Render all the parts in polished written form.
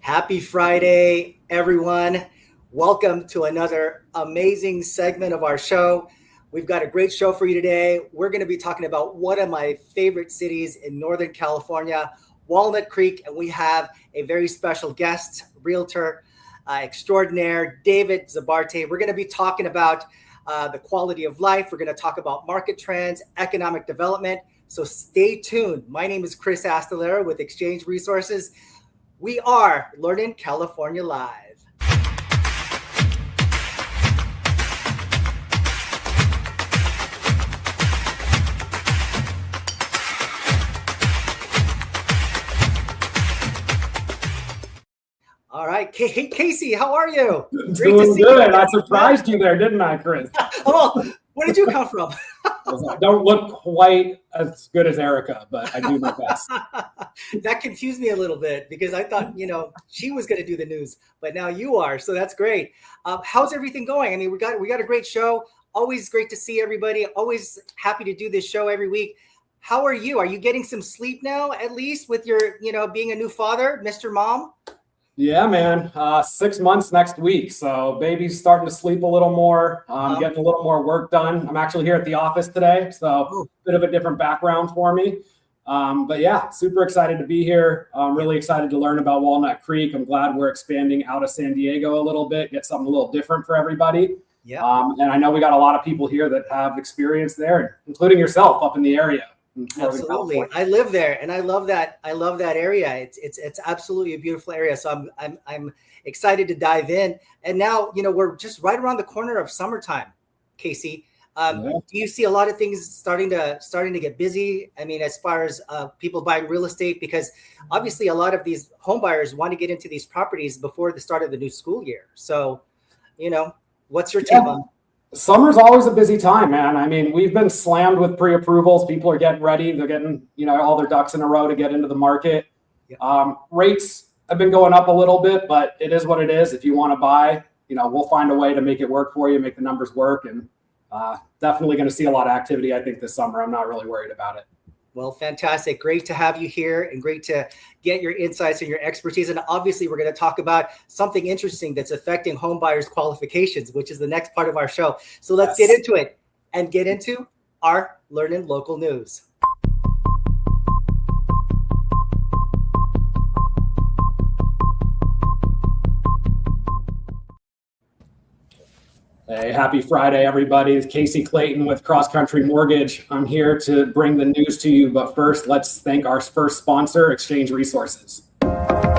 Happy Friday, everyone. Welcome to another amazing segment of our show. We've got a great show for you today. We're going to be talking about one of my favorite cities in Northern California, Walnut Creek, and we have a very special guest, realtor extraordinaire, David Zabarte. We're going to be talking about the quality of life. We're going to talk about market trends, economic development. So stay tuned. My name is Chris Astelera with Exchange Resources. We are LEARNin California Live. All right, Casey, how are you? Great to see you. I surprised you there, didn't I, Chris? Oh, where did you come from? I don't look quite as good as Erica, but I do my best. That confused me a little bit because I thought, she was going to do the news, but now you are. So that's great. How's everything going? I mean, we got a great show. Always great to see everybody. Always happy to do this show every week. How are you? Are you getting some sleep now, at least with your, being a new father, Mr. Mom? Yeah, man. 6 months next week. So baby's starting to sleep a little more, getting a little more work done. I'm actually here at the office today. So a bit of a different background for me. But yeah, super excited to be here. I'm really excited to learn about Walnut Creek. I'm glad we're expanding out of San Diego a little bit, get something a little different for everybody. Yeah. And I know we got a lot of people here that have experience there, including yourself up in the area. Absolutely. I live there and I love that. I love that area. It's absolutely a beautiful area. So I'm excited to dive in. And now, we're just right around the corner of summertime, Casey. Do you see a lot of things starting to get busy? I mean, as far as people buying real estate, because obviously a lot of these home buyers want to get into these properties before the start of the new school year. So, what's your take on? Summer's always a busy time, man. I mean, we've been slammed with pre-approvals. People are getting ready. They're getting, all their ducks in a row to get into the market. Yeah. Rates have been going up a little bit, but it is what it is. If you want to buy, we'll find a way to make it work for you, make the numbers work. And definitely going to see a lot of activity, I think, this summer. I'm not really worried about it. Well, fantastic. Great to have you here and great to get your insights and your expertise. And obviously, we're going to talk about something interesting that's affecting home buyers' qualifications, which is the next part of our show. So let's get into it and get into our LEARNin Local News. Hey, happy Friday, everybody. It's Casey Clayton with Cross Country Mortgage. I'm here to bring the news to you, but first, let's thank our first sponsor, Exchange Resources. Located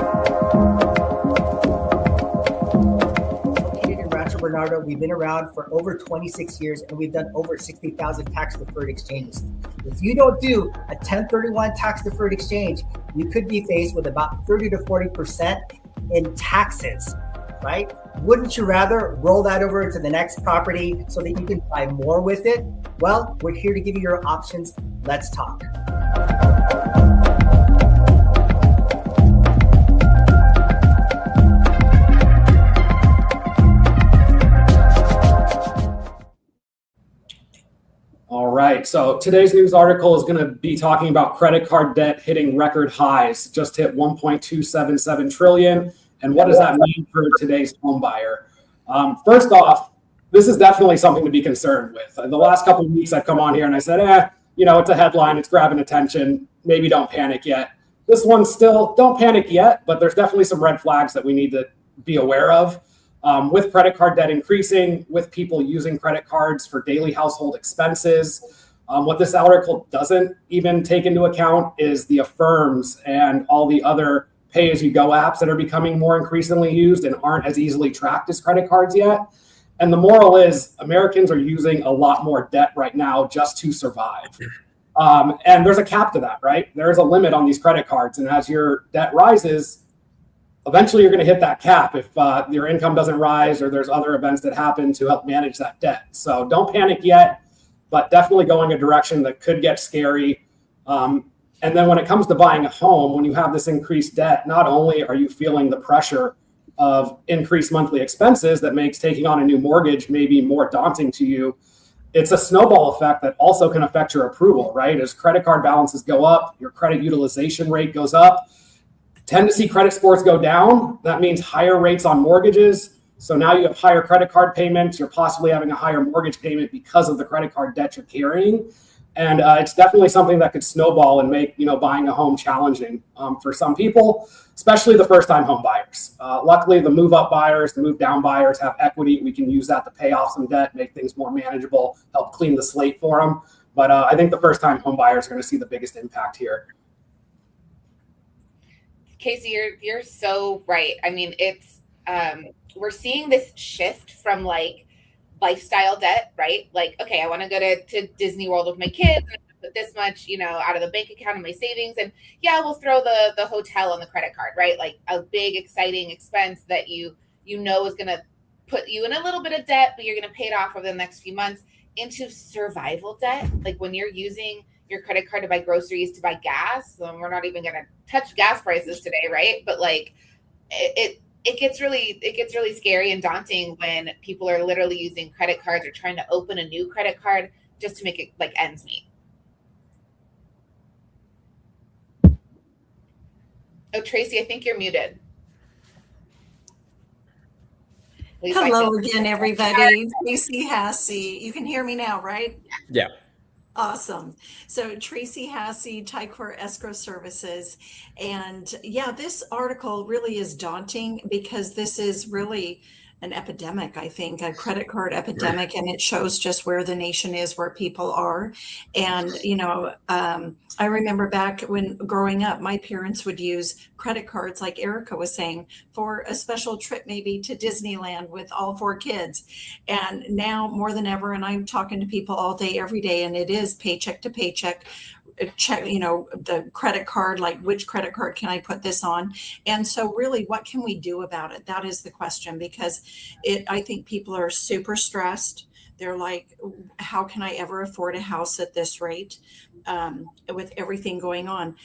in Rancho Bernardo, we've been around for over 26 years, and we've done over 60,000 tax-deferred exchanges. If you don't do a 1031 tax-deferred exchange, you could be faced with about 30 to 40% in taxes. Right? Wouldn't you rather roll that over to the next property so that you can buy more with it? Well, we're here to give you your options. Let's talk. All right. So today's news article is going to be talking about credit card debt hitting record highs, just hit 1.277 trillion. And what does that mean for today's home buyer? First off, this is definitely something to be concerned with. The last couple of weeks I've come on here and I said, it's a headline, it's grabbing attention. Maybe don't panic yet. This one's still, don't panic yet, but there's definitely some red flags that we need to be aware of. With credit card debt increasing, with people using credit cards for daily household expenses. What this article doesn't even take into account is the Affirms and all the other pay-as-you-go apps that are becoming more increasingly used and aren't as easily tracked as credit cards yet. And the moral is Americans are using a lot more debt right now just to survive. And there's a cap to that, right? There's a limit on these credit cards. And as your debt rises, eventually you're going to hit that cap if your income doesn't rise or there's other events that happen to help manage that debt. So don't panic yet, but definitely going a direction that could get scary. And then when it comes to buying a home, when you have this increased debt, not only are you feeling the pressure of increased monthly expenses that makes taking on a new mortgage maybe more daunting to you, it's a snowball effect that also can affect your approval, right? As credit card balances go up, your credit utilization rate goes up. tend to see credit scores go down. That means higher rates on mortgages. So now you have higher credit card payments. You're possibly having a higher mortgage payment because of the credit card debt you're carrying. And it's definitely something that could snowball and make, buying a home challenging for some people, especially the first-time home buyers. Luckily, the move-up buyers, the move-down buyers have equity. We can use that to pay off some debt, make things more manageable, help clean the slate for them. But I think the first-time home buyers are going to see the biggest impact here. Casey, you're so right. I mean, it's we're seeing this shift from like lifestyle debt, right? Like, okay, I want to go to Disney World with my kids and put this much, out of the bank account in my savings. And yeah, we'll throw the hotel on the credit card, right? Like a big, exciting expense that you know is going to put you in a little bit of debt, but you're going to pay it off over the next few months, into survival debt. Like when you're using your credit card to buy groceries, to buy gas, and we're not even going to touch gas prices today, right? But like it gets really scary and daunting when people are literally using credit cards or trying to open a new credit card just to make it like ends meet. Oh, Tracy, I think you're muted. Hello again, everybody. Tracy Hassey. You can hear me now, right? Yeah. Awesome. So Tracy Hassey, Ticor Escrow Services. And yeah, this article really is daunting because this is really an epidemic, I think, a credit card epidemic, and it shows just where the nation is, where people are. And, I remember back when growing up, my parents would use credit cards, like Erica was saying, for a special trip, maybe to Disneyland with all 4 kids. And now more than ever, and I'm talking to people all day, every day, and it is paycheck to paycheck. Check, the credit card, like which credit card can I put this on? And so really, what can we do about it? That is the question, because I think people are super stressed. They're like, how can I ever afford a house at this rate with everything going on?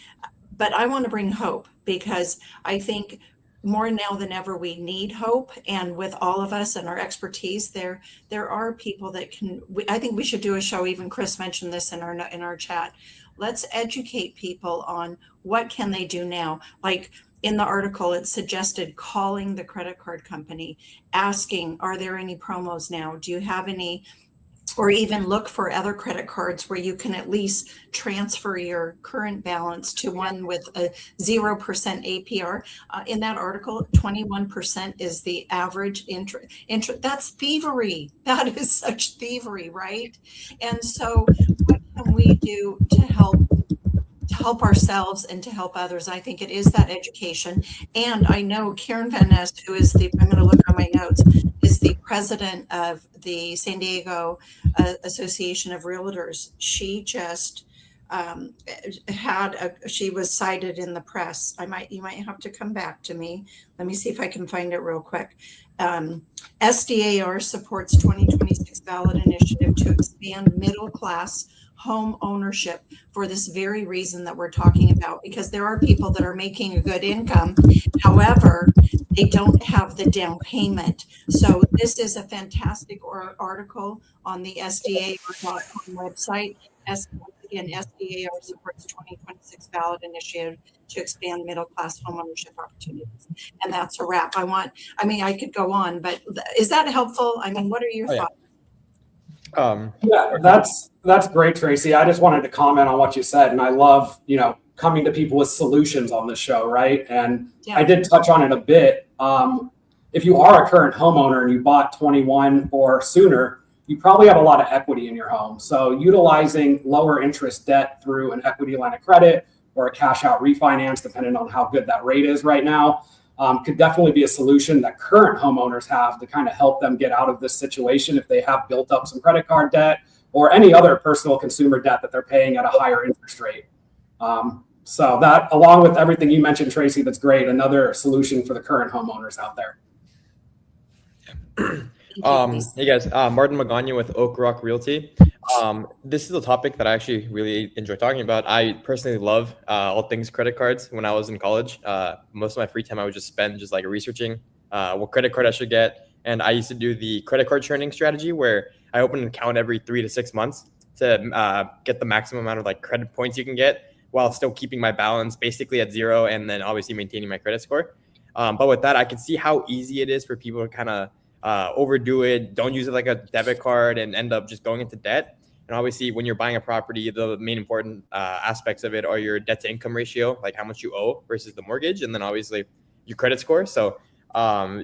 But I want to bring hope, because I think more now than ever, we need hope. And with all of us and our expertise, there are people that can, I think we should do a show. Even Chris mentioned this in our chat. Let's educate people on what can they do now. Like in the article, it suggested calling the credit card company, asking, are there any promos now? Do you have any? Or even look for other credit cards where you can at least transfer your current balance to one with a 0% APR. In that article, 21% is the average interest. That's thievery. That is such thievery, right? And so what can we do to help ourselves and to help others? I think it is that education. And I know Karen Van Ness, who is I'm going to look on my notes, is the president of the San Diego Association of Realtors. She just she was cited in the press. You might have to come back to me. Let me see if I can find it real quick. SDAR supports 2026 ballot initiative to expand middle class home ownership for this very reason that we're talking about, because there are people that are making a good income. However, they don't have the down payment. So this is a fantastic article on the SDAR.com website. Again, SDAR supports 2026 ballot initiative to expand middle class homeownership opportunities. And that's a wrap. I could go on, but is that helpful? I mean, what are your thoughts? Yeah, that's great, Tracy. I just wanted to comment on what you said, and I love, coming to people with solutions on the show, right? And yeah. I did touch on it a bit. If you are a current homeowner and you bought 21 or sooner, you probably have a lot of equity in your home. So utilizing lower interest debt through an equity line of credit or a cash out refinance, depending on how good that rate is right now, could definitely be a solution that current homeowners have to kind of help them get out of this situation if they have built up some credit card debt or any other personal consumer debt that they're paying at a higher interest rate. So that, along with everything you mentioned, Tracy, that's great. Another solution for the current homeowners out there. Hey guys, Martin Magana with Oak Rock Realty. This is a topic that I actually really enjoy talking about. I personally love all things credit cards. When I was in college, most of my free time I would just spend just like researching what credit card I should get. And I used to do the credit card churning strategy where I open an account every 3 to 6 months to get the maximum amount of like credit points you can get while still keeping my balance basically at zero and then obviously maintaining my credit score. But with that, I can see how easy it is for people to kind of overdo it, don't use it like a debit card and end up just going into debt. And obviously, when you're buying a property, the main important aspects of it are your debt to income ratio, like how much you owe versus the mortgage, and then obviously your credit score. So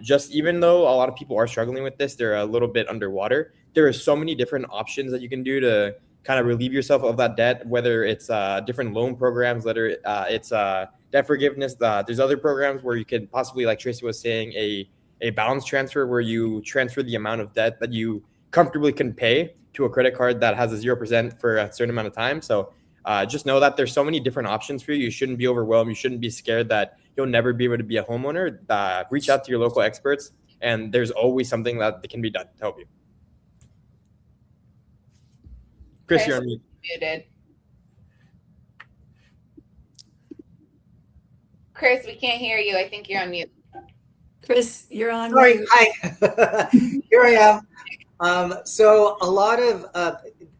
just even though a lot of people are struggling with this, they're a little bit underwater. There are so many different options that you can do to kind of relieve yourself of that debt, whether it's different loan programs, whether it's debt forgiveness. There's other programs where you can possibly, like Tracy was saying, a balance transfer where you transfer the amount of debt that you comfortably can pay to a credit card that has a 0% for a certain amount of time. So just know that there's so many different options for you. You shouldn't be overwhelmed. You shouldn't be scared that you'll never be able to be a homeowner. Reach out to your local experts, and there's always something that can be done to help you. Chris, you're on mute. Muted. Chris, we can't hear you. I think you're on mute. Chris, you're on. Sorry, mute. hi. Here I am. So a lot of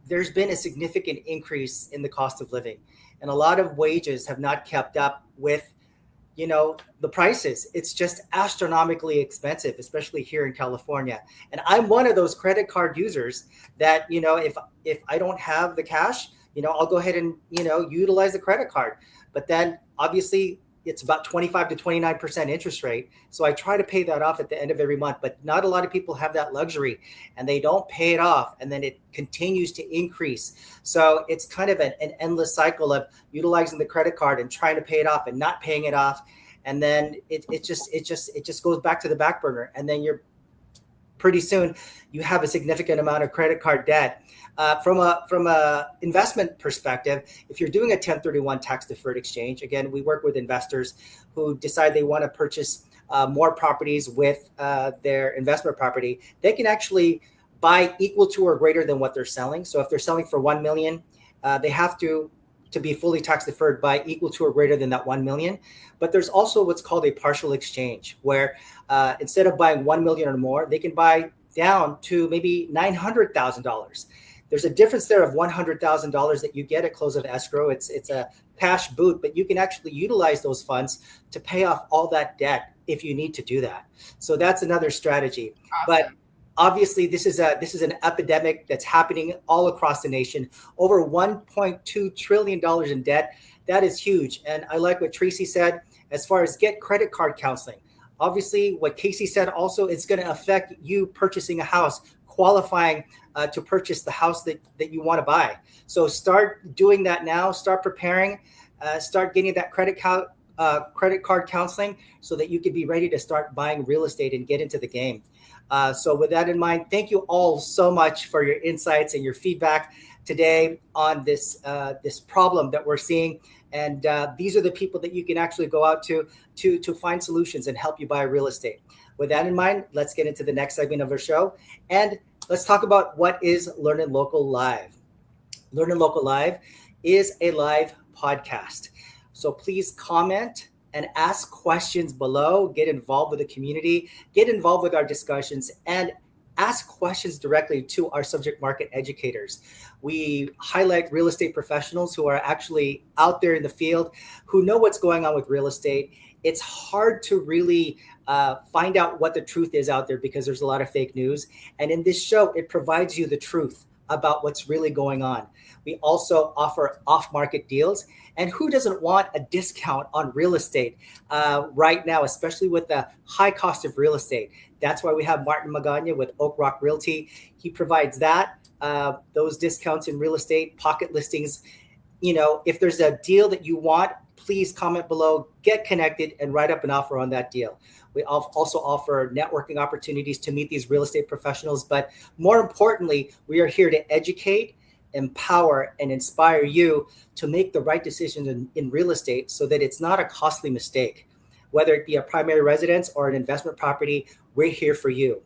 there's been a significant increase in the cost of living, and a lot of wages have not kept up with, the prices. It's just astronomically expensive, especially here in California. And I'm one of those credit card users that, if I don't have the cash, I'll go ahead and, utilize the credit card. But then obviously it's about 25 to 29% interest rate. So I try to pay that off at the end of every month, but not a lot of people have that luxury, and they don't pay it off, and then it continues to increase. So it's kind of an endless cycle of utilizing the credit card and trying to pay it off and not paying it off. And then it just goes back to the back burner. And then pretty soon you have a significant amount of credit card debt. From a investment perspective, if you're doing a 1031 tax deferred exchange, again, we work with investors who decide they want to purchase more properties with their investment property. They can actually buy equal to or greater than what they're selling. So if they're selling for $1 million, they have to be fully tax deferred by equal to or greater than that 1 million. But there's also what's called a partial exchange, where instead of buying 1 million or more, they can buy down to maybe $900,000. There's a difference there of $100,000 that you get at close of escrow. It's a cash boot, but you can actually utilize those funds to pay off all that debt if you need to do that. So that's another strategy. Awesome. But obviously, this is an epidemic that's happening all across the nation. Over $1.2 trillion in debt. That is huge. And I like what Tracy said as far as get credit card counseling. Obviously, what Casey said also, it's going to affect you purchasing a house, qualifying to purchase the house that you want to buy. So start doing that now. Start preparing. Start getting that credit card counseling so that you can be ready to start buying real estate and get into the game. So with that in mind, thank you all so much for your insights and your feedback today on this problem that we're seeing. And these are the people that you can actually go out to find solutions and help you buy real estate. With that in mind, let's get into the next segment of our show. And let's talk about what is LEARNin Local Live. LEARNin Local Live is a live podcast. So please comment and ask questions below, get involved with the community, get involved with our discussions, and ask questions directly to our subject market educators. We highlight real estate professionals who are actually out there in the field, who know what's going on with real estate. It's hard to really find out what the truth is out there because there's a lot of fake news. And in this show, it provides you the truth about what's really going on. We also offer off-market deals. And who doesn't want a discount on real estate right now, especially with the high cost of real estate? That's why we have Martin Magana with Oak Rock Realty. He provides those discounts in real estate, pocket listings. If there's a deal that you want, please comment below, get connected, and write up an offer on that deal. We also offer networking opportunities to meet these real estate professionals. But more importantly, we are here to educate, empower, and inspire you to make the right decisions in real estate so that it's not a costly mistake. Whether it be a primary residence or an investment property, we're here for you.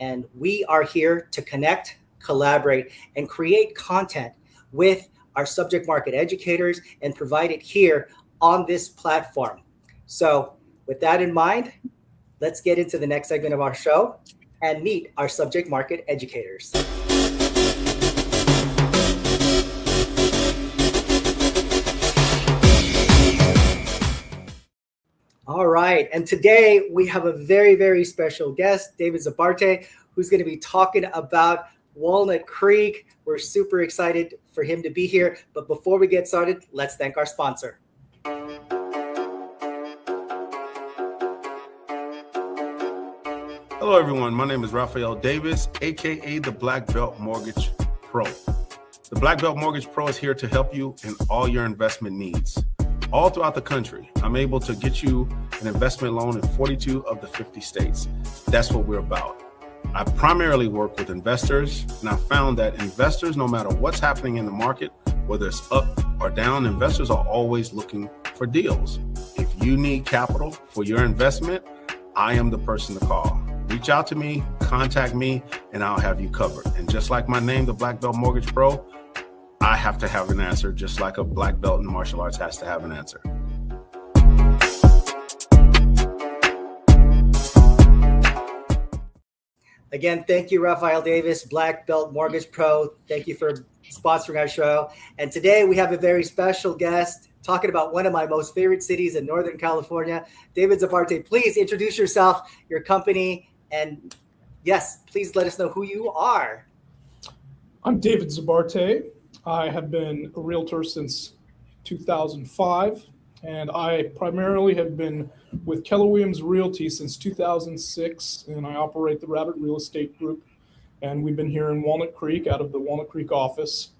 And we are here to connect, collaborate, and create content with our subject market educators and provide it here on this platform. So with that in mind, let's get into the next segment of our show and meet our subject market educators. All right. And today we have a very, very special guest, David Zabarte, who's going to be talking about Walnut Creek. We're super excited for him to be here. But before we get started, let's thank our sponsor. Hello, everyone. My name is Rafael Davis, aka the Black Belt Mortgage Pro. The Black Belt Mortgage Pro is here to help you in all your investment needs. All throughout the country, I'm able to get you an investment loan in 42 of the 50 states. That's what we're about. I primarily work with investors, and I found that investors, no matter what's happening in the market, whether it's up or down, investors are always looking for deals. If you need capital for your investment, I am the person to call. Reach out to me, contact me, and I'll have you covered. And just like my name, the Black Belt Mortgage Pro, I have to have an answer, just like a black belt in martial arts has to have an answer. Again, thank you, Rafael Davis, Black Belt Mortgage Pro. Thank you for sponsoring our show. And today we have a very special guest talking about one of my most favorite cities in Northern California. David Zabarte, please introduce yourself, your company, and yes, please let us know who you are. I'm David Zabarte. I have been a realtor since 2005, and I primarily have been with Keller Williams Realty since 2006, and I operate the Rabbit Real Estate Group, and we've been here in Walnut Creek out of the Walnut Creek office,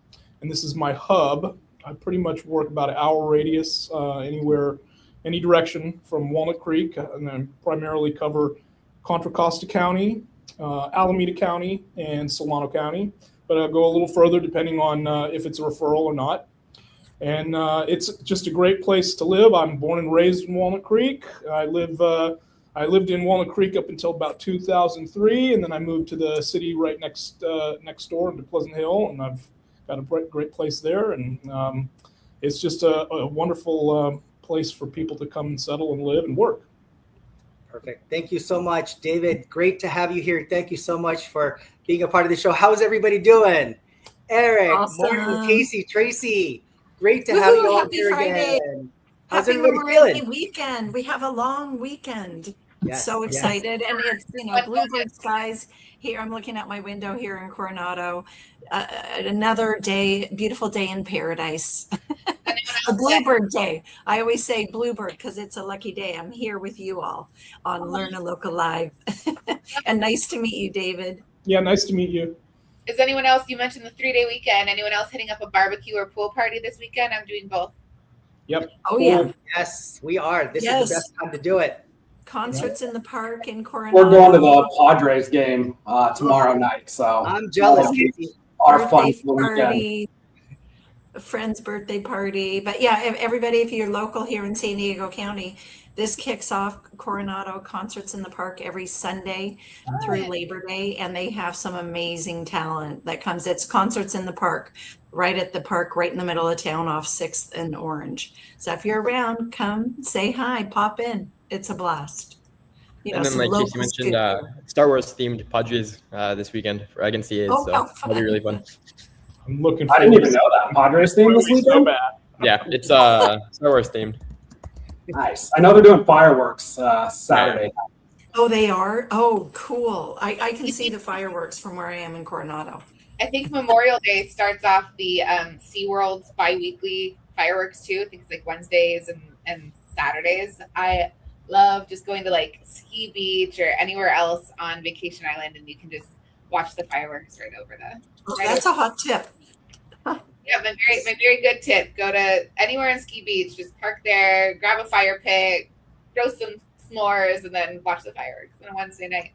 and this is my hub. I pretty much work about an hour radius anywhere, any direction from Walnut Creek, and then primarily cover Contra Costa County, Alameda County, and Solano County. But I'll go a little further depending on if it's a referral or not. And it's just a great place to live. I'm born and raised in Walnut Creek. I lived in Walnut Creek up until about 2003, and then I moved to the city right next door into Pleasant Hill, and I've got a great place there. And it's just a wonderful place for people to come and settle and live and work. Perfect. Thank you so much, David. Great to have you here. Thank you so much for being a part of the show. How's everybody doing? Eric, Awesome. Morgan, Casey, Tracy. Great to have you all Happy here Friday. again. How's Happy everybody Memorial Day feeling? weekend. We have a long weekend. Yes, So yes. excited. And it's, bluebird skies here. I'm looking out my window here in Coronado. Another day, beautiful day in paradise. A bluebird day. I always say bluebird because it's a lucky day. I'm here with you all on Learn a Local Live. And nice to meet you, David. Yeah, nice to meet you. Is anyone else, you mentioned the 3-day weekend, anyone else hitting up a barbecue or pool party this weekend? I'm doing both. Yep. Oh, yeah. Yes, we are. This Yes. is the best time to do it. Concerts in the park in Coronado. We're going to the Padres game tomorrow night, so I'm jealous, Casey. our fun Birthday for the weekend. party, a friend's birthday party. But yeah, everybody, if you're local here in San Diego County, this kicks off Coronado Concerts in the Park every Sunday through Labor Day, and they have some amazing talent that comes. It's Concerts in the Park, right at the park, right in the middle of town off 6th and Orange. So if you're around, come say hi, pop in. It's a blast. And then, some like locals you mentioned, too. Star Wars themed Padres this weekend against the A's, Oh, so how that'll be really fun. I'm looking I didn't forward even know that Padres team this so weekend. bad. Yeah, it's Star Wars themed. Nice. I know they're doing fireworks Saturday. Oh, they are? Oh, cool. I can see the fireworks from where I am in Coronado. I think Memorial Day starts off the SeaWorld's bi-weekly fireworks too. I think it's like Wednesdays and Saturdays. I love just going to like Ski Beach or anywhere else on Vacation Island, and you can just watch the fireworks right over the. Oh, Right that's a hot tip. Yeah, my very good tip. Go to anywhere in Ski Beach, just park there, grab a fire pit, throw some s'mores, and then watch the fireworks on a Wednesday night.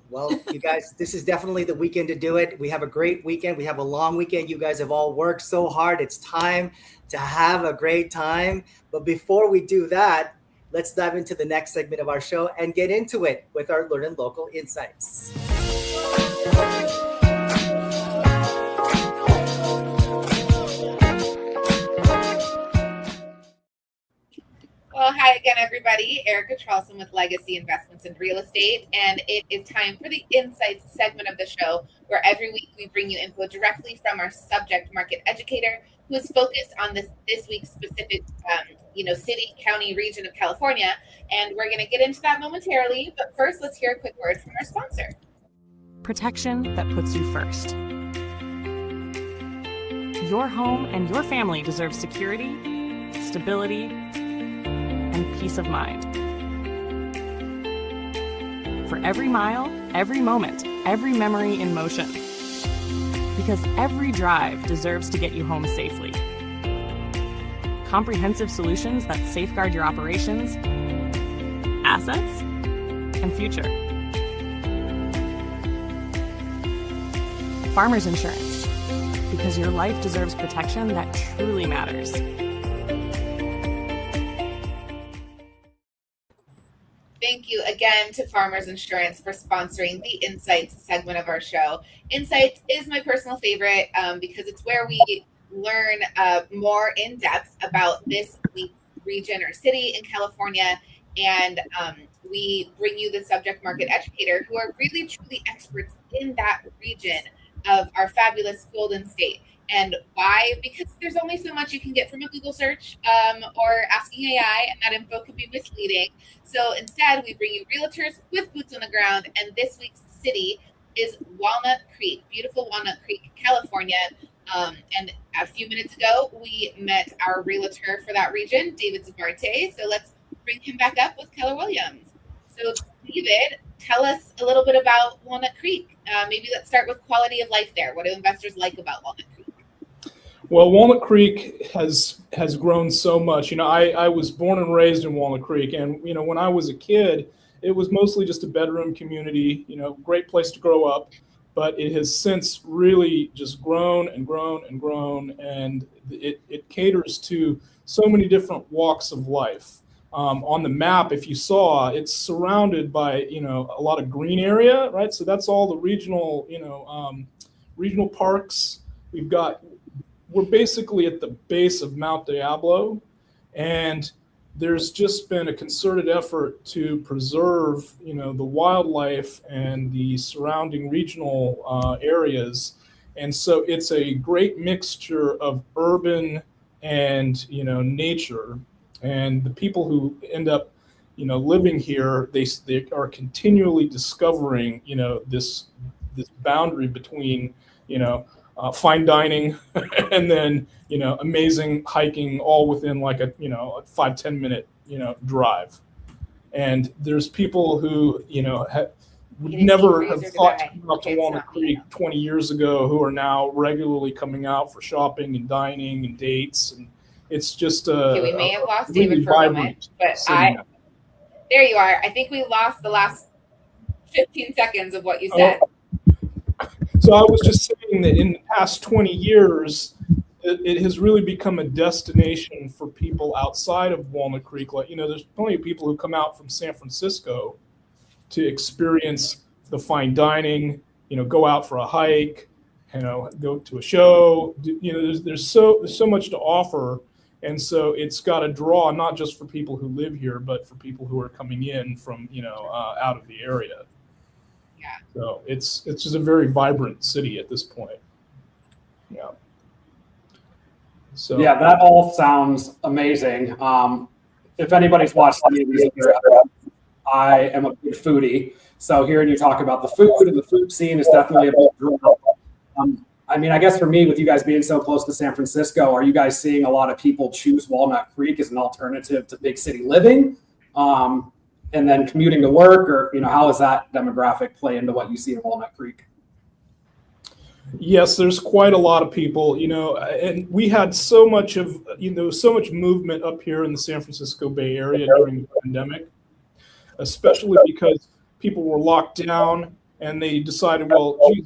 Well, you guys, this is definitely the weekend to do it. We have a great weekend. We have a long weekend. You guys have all worked so hard. It's time to have a great time. But before we do that, let's dive into the next segment of our show and get into it with our Learning Local Insights. Well, Hi again, everybody. Erica Charlson with Legacy Investments in Real Estate, and it is time for the Insights segment of the show, where every week we bring you info directly from our subject market educator, who is focused on this week's specific, city, county, region of California. And we're going to get into that momentarily, but first, let's hear a quick word from our sponsor. Protection that puts you first. Your home and your family deserve security, stability, and peace of mind. For every mile, every moment, every memory in motion. Because every drive deserves to get you home safely. Comprehensive solutions that safeguard your operations, assets, and future. Farmers Insurance, because your life deserves protection that truly matters. Thank you again to Farmers Insurance for sponsoring the Insights segment of our show. Insights is my personal favorite because it's where we learn more in depth about this region or city in California, and we bring you the subject market educator who are really truly experts in that region of our fabulous Golden State. And why? Because there's only so much you can get from a Google search or asking AI, and that info can be misleading. So instead, we bring you realtors with boots on the ground, and this week's city is Walnut Creek, beautiful Walnut Creek, California. And a few minutes ago, we met our realtor for that region, David Zabarte. So let's bring him back up with Keller Williams. So David, tell us a little bit about Walnut Creek. Maybe let's start with quality of life there. What do investors like about Walnut Creek? Well, Walnut Creek has grown so much. I was born and raised in Walnut Creek, and when I was a kid, it was mostly just a bedroom community. Great place to grow up, but it has since really just grown and grown and grown, and it caters to so many different walks of life. On the map, if you saw, it's surrounded by a lot of green area, right? So that's all the regional parks. We're basically at the base of Mount Diablo, and there's just been a concerted effort to preserve, the wildlife and the surrounding regional areas. And so it's a great mixture of urban and, nature. And the people who end up, living here, they are continually discovering, this boundary between, fine dining and then amazing hiking, all within like a 5-10 minute drive. And there's people who would never have thought to come up to Walnut Creek 20 years ago who are now regularly coming out for shopping and dining and dates, and it's just we may have lost really David for a moment, but there you are. I think we lost the last 15 seconds of what you said. So I was just saying that in the past 20 years, it has really become a destination for people outside of Walnut Creek. Like, there's plenty of people who come out from San Francisco to experience the fine dining, go out for a hike, go to a show. There's so much to offer. And so it's got a draw, not just for people who live here, but for people who are coming in from, out of the area. Yeah. So it's just a very vibrant city at this point. Yeah. So Yeah, that all sounds amazing. If anybody's watched any of these, I am a big foodie. So hearing you talk about the food and the food scene is definitely a big draw. I guess for me, with you guys being so close to San Francisco, are you guys seeing a lot of people choose Walnut Creek as an alternative to big city living? And then commuting to work, or how does that demographic play into what you see in Walnut Creek? Yes, there's quite a lot of people, and we had so much movement up here in the San Francisco Bay Area during the pandemic, especially because people were locked down and they decided, well, geez,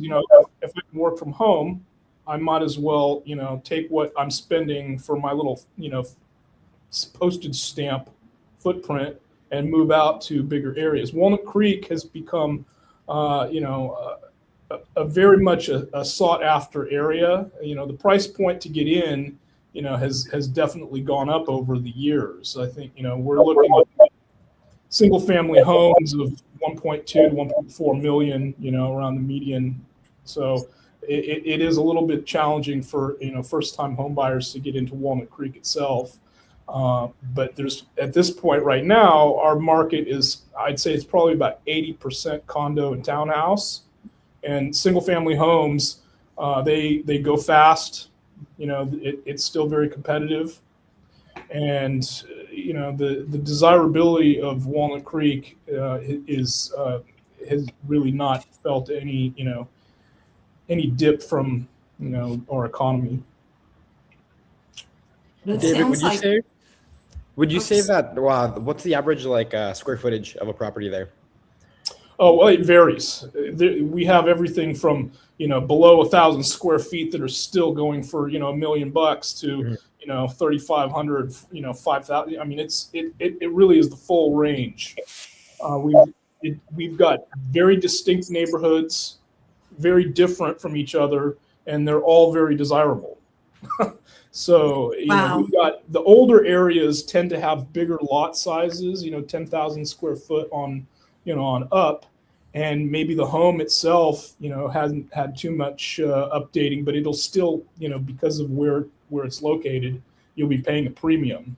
if I can work from home, I might as well, take what I'm spending for my little, postage stamp footprint and move out to bigger areas. Walnut Creek has become, a very much a sought after area. The price point to get in has definitely gone up over the years. I think, we're looking at single family homes of 1.2 to 1.4 million, around the median. So it is a little bit challenging for, first time home buyers to get into Walnut Creek itself. But there's, at this point right now, our market is, I'd say it's probably about 80% condo and townhouse, and single family homes. They go fast. It's still very competitive, and the desirability of Walnut Creek has really not felt any dip from our economy. David, would you say that? Wow, what's the average square footage of a property there? Oh, well, it varies. We have everything from below 1,000 square feet that are still going for $1 million to 3,500, 5,000. I mean, it really is the full range. We've got very distinct neighborhoods, very different from each other, and they're all very desirable. So Wow. we've got the older areas tend to have bigger lot sizes, 10,000 square foot on up, and maybe the home itself, hasn't had too much updating, but it'll still, because of where it's located, you'll be paying a premium.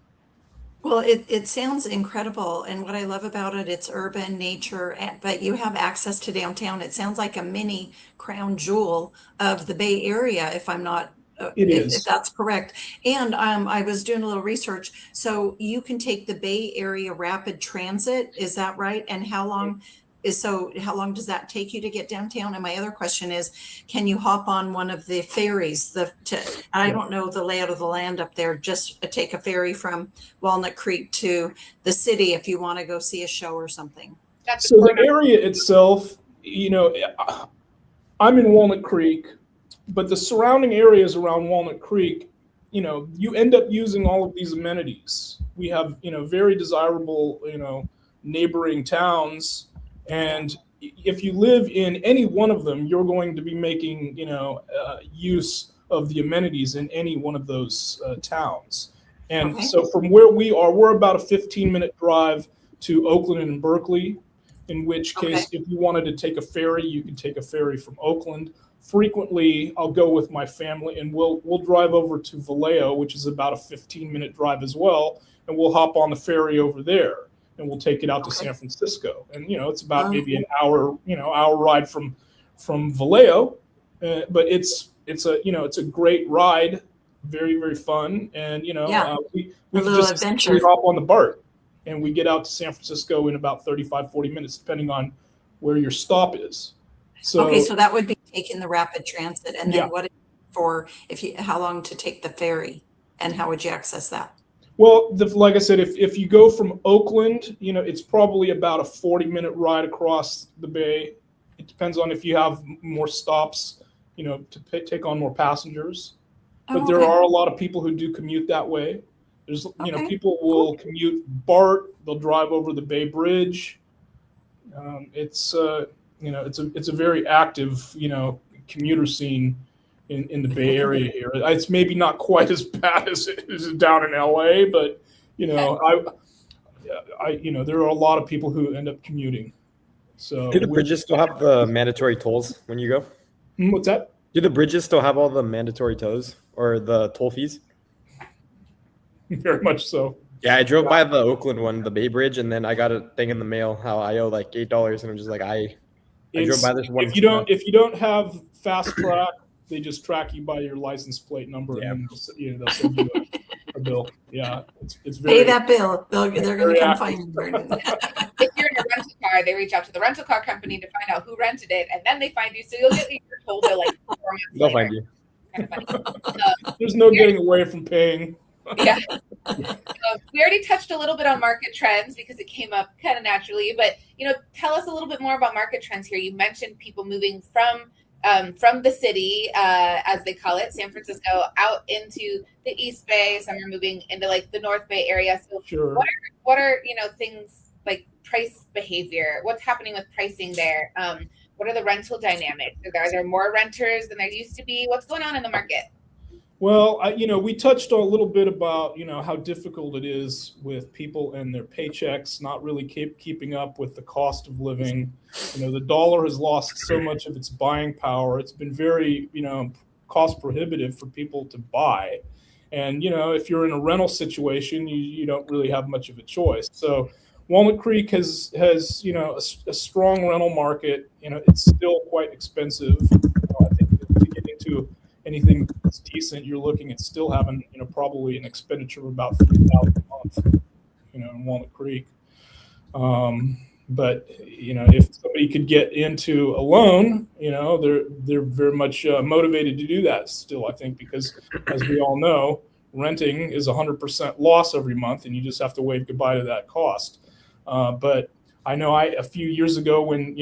Well, it sounds incredible. And what I love about it, it's urban nature, but you have access to downtown. It sounds like a mini crown jewel of the Bay Area, if I'm not, if that's correct. And I was doing a little research. So you can take the Bay Area rapid transit. Is that right? And how long does that take you to get downtown? And my other question is, can you hop on one of the ferries? I don't know the layout of the land up there, just take a ferry from Walnut Creek to the city if you want to go see a show or something. So the area itself, I'm in Walnut Creek, but the surrounding areas around Walnut Creek, you end up using all of these amenities. We have, very desirable, neighboring towns. And if you live in any one of them, you're going to be making, use of the amenities in any one of those towns. And Okay. so from where we are, we're about a 15-minute drive to Oakland and Berkeley, in which case, if you wanted to take a ferry, you can take a ferry from Oakland. Frequently, I'll go with my family, and we'll drive over to Vallejo, which is about a 15-minute drive as well, and we'll hop on the ferry over there. And we'll take it out to San Francisco, and it's about maybe an hour ride from Vallejo, but it's a great ride, very, very fun, and we just adventure. hop on the BART, and we get out to San Francisco in about 35-40 minutes, depending on where your stop is. So So that would be taking the rapid transit, and then what how long to take the ferry, and how would you access that? Well, like I said, if you go from Oakland, it's probably about a 40-minute ride across the bay. It depends on if you have more stops, to take on more passengers. But there are a lot of people who do commute that way. There's, people will commute BART. They'll drive over the Bay Bridge. It's a very active, commuter scene in the Bay Area here. It's maybe not quite as bad as it is down in LA, but there are a lot of people who end up commuting. So do the bridges still have the mandatory tolls when you go? What's that? Do the bridges still have all the mandatory tolls or the toll fees? Very much so. Yeah, I drove by the Oakland one, the Bay Bridge, and then I got a thing in the mail how I owe like $8, and I'm just like, I drove by this one. If you don't have fast track, they just track you by your license plate number, and they'll send you a bill. Yeah, it's very. Pay that bill. They're going to come find you. If you're in a rental car, they reach out to the rental car company to find out who rented it, and then they find you. So you'll get your toll bill like 4 months They'll later. find you. Kind of funny. There's no getting away from paying. Yeah. We already touched a little bit on market trends because it came up kind of naturally, but tell us a little bit more about market trends here. You mentioned people moving from the city, as they call it, San Francisco, out into the East Bay. Some are moving into like the North Bay area. So Sure. what are things like price behavior? What's happening with pricing there? What are the rental dynamics? Are there more renters than there used to be? What's going on in the market? Well, we touched on a little bit about, how difficult it is with people and their paychecks, not really keeping up with the cost of living. The dollar has lost so much of its buying power. It's been very, cost prohibitive for people to buy. And, if you're in a rental situation, you don't really have much of a choice. So Walnut Creek has a strong rental market. It's still quite expensive. I think to get into anything that's decent, you're looking at still having, probably an expenditure of about $3,000 a month, in Walnut Creek. But if somebody could get into a loan, they're very much motivated to do that still, I think, because as we all know, renting is 100% loss every month, and you just have to wave goodbye to that cost. But I know a few years ago when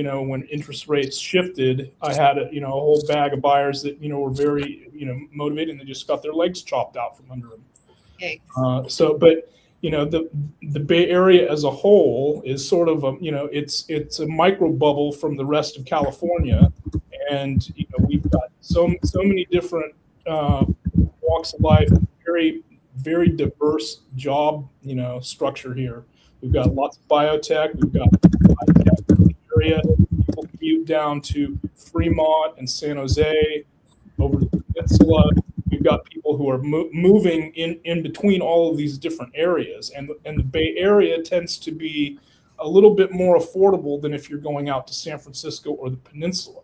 interest rates shifted, I had a whole bag of buyers that were very motivated, and they just got their legs chopped out from under them. Okay. But the Bay Area as a whole is sort of it's a micro bubble from the rest of California, and we've got so many different walks of life, very very diverse job structure here. We've got lots of biotech. We've got high-tech in the area. People commute down to Fremont and San Jose, over the peninsula. We've got people who are moving in between all of these different areas. And the Bay Area tends to be a little bit more affordable than if you're going out to San Francisco or the peninsula.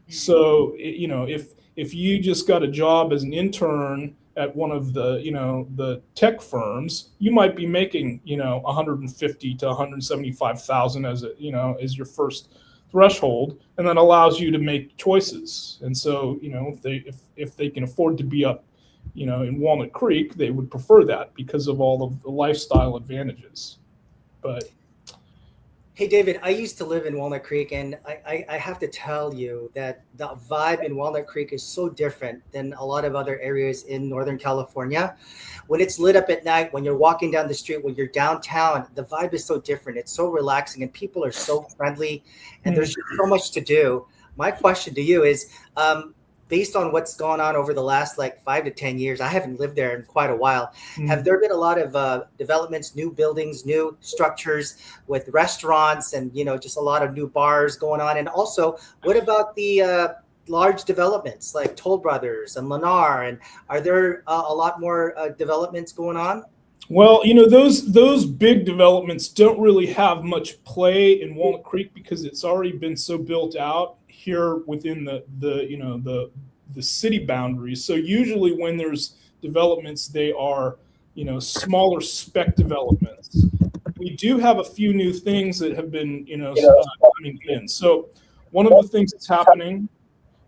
So, if you just got a job as an intern at one of the tech firms, you might be making $150,000 to $175,000 as your first threshold, and that allows you to make choices. And so if they can afford to be up in Walnut Creek, they would prefer that because of all of the lifestyle advantages. But Hey, David, I used to live in Walnut Creek, and I have to tell you that the vibe in Walnut Creek is so different than a lot of other areas in Northern California. When it's lit up at night, when you're walking down the street, when you're downtown, the vibe is so different. It's so relaxing, and people are so friendly, and there's just so much to do. My question to you is, based on what's gone on over the last 5 to 10 years, I haven't lived there in quite a while. Have there been a lot of developments, new buildings, new structures with restaurants and, just a lot of new bars going on? And also, what about the large developments like Toll Brothers and Lennar? And are there a lot more developments going on? Well, those big developments don't really have much play in Walnut Creek because it's already been so built out here within the city boundaries. So usually when there's developments, they are smaller spec developments. We do have a few new things that have been coming in. So one of the things that's happening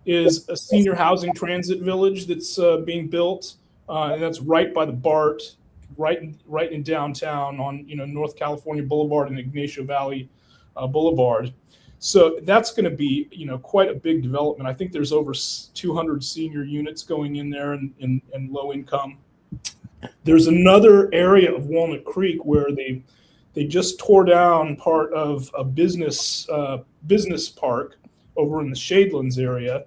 is a senior housing transit village that's being built, and that's right by the BART, right in downtown on North California Boulevard and Ignacio Valley Boulevard. So that's going to be quite a big development. I think there's over 200 senior units going in there and low income. There's another area of Walnut Creek where they just tore down part of a business park over in the Shadelands area.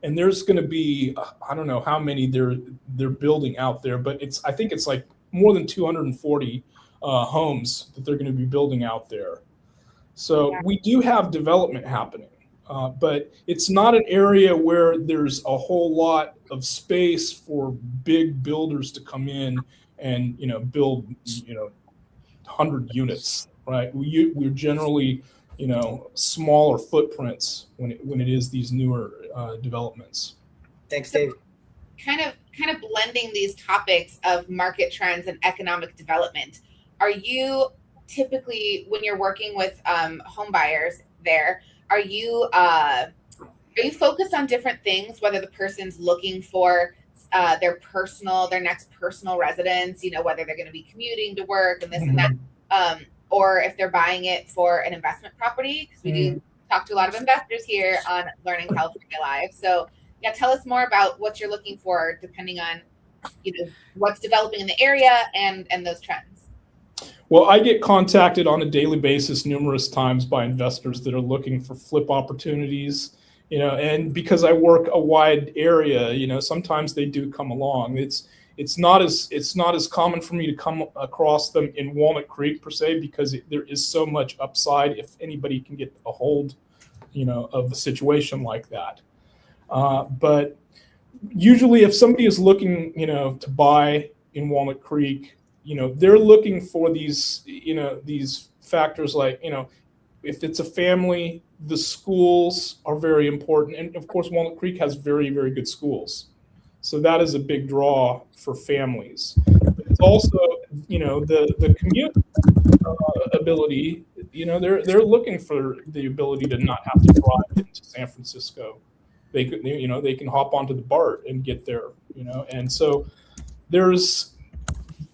And there's going to be, I don't know how many they're building out there, but I think it's like more than 240 homes that they're going to be building out there. So we do have development happening, but it's not an area where there's a whole lot of space for big builders to come in and build 100 units, right? We're generally smaller footprints when it is these newer developments. Thanks, Dave. Kind of blending these topics of market trends and economic development. Are you typically, when you're working with home buyers there, are you focused on different things, whether the person's looking for their next personal residence, whether they're going to be commuting to work and this and that, or if they're buying it for an investment property? Because we do talk to a lot of investors here on LEARNin California Live. So tell us more about what you're looking for depending on what's developing in the area and those trends. Well, I get contacted on a daily basis numerous times by investors that are looking for flip opportunities. and because I work a wide area, sometimes they do come along. It's not as common for me to come across them in Walnut Creek per se, because there is so much upside if anybody can get a hold, of a situation like that. But usually, if somebody is looking, to buy in Walnut Creek, they're looking for these factors like, if it's a family, the schools are very important. And of course, Walnut Creek has very, very good schools. So that is a big draw for families. But it's also, the commute ability, they're looking for the ability to not have to drive into San Francisco. They can hop onto the BART and get there, and so there's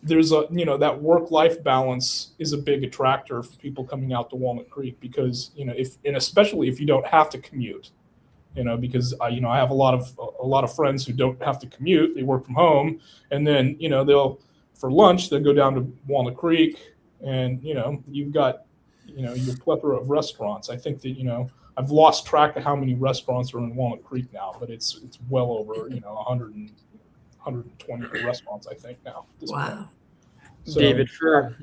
that work-life balance is a big attractor for people coming out to Walnut Creek, because especially if you don't have to commute, because I have a lot of friends who don't have to commute. They work from home, and then they'll for lunch they'll go down to Walnut Creek, and you've got your plethora of restaurants. I think that I've lost track of how many restaurants are in Walnut Creek now, but it's well over 120 restaurants, I think, now. Wow. So, David, for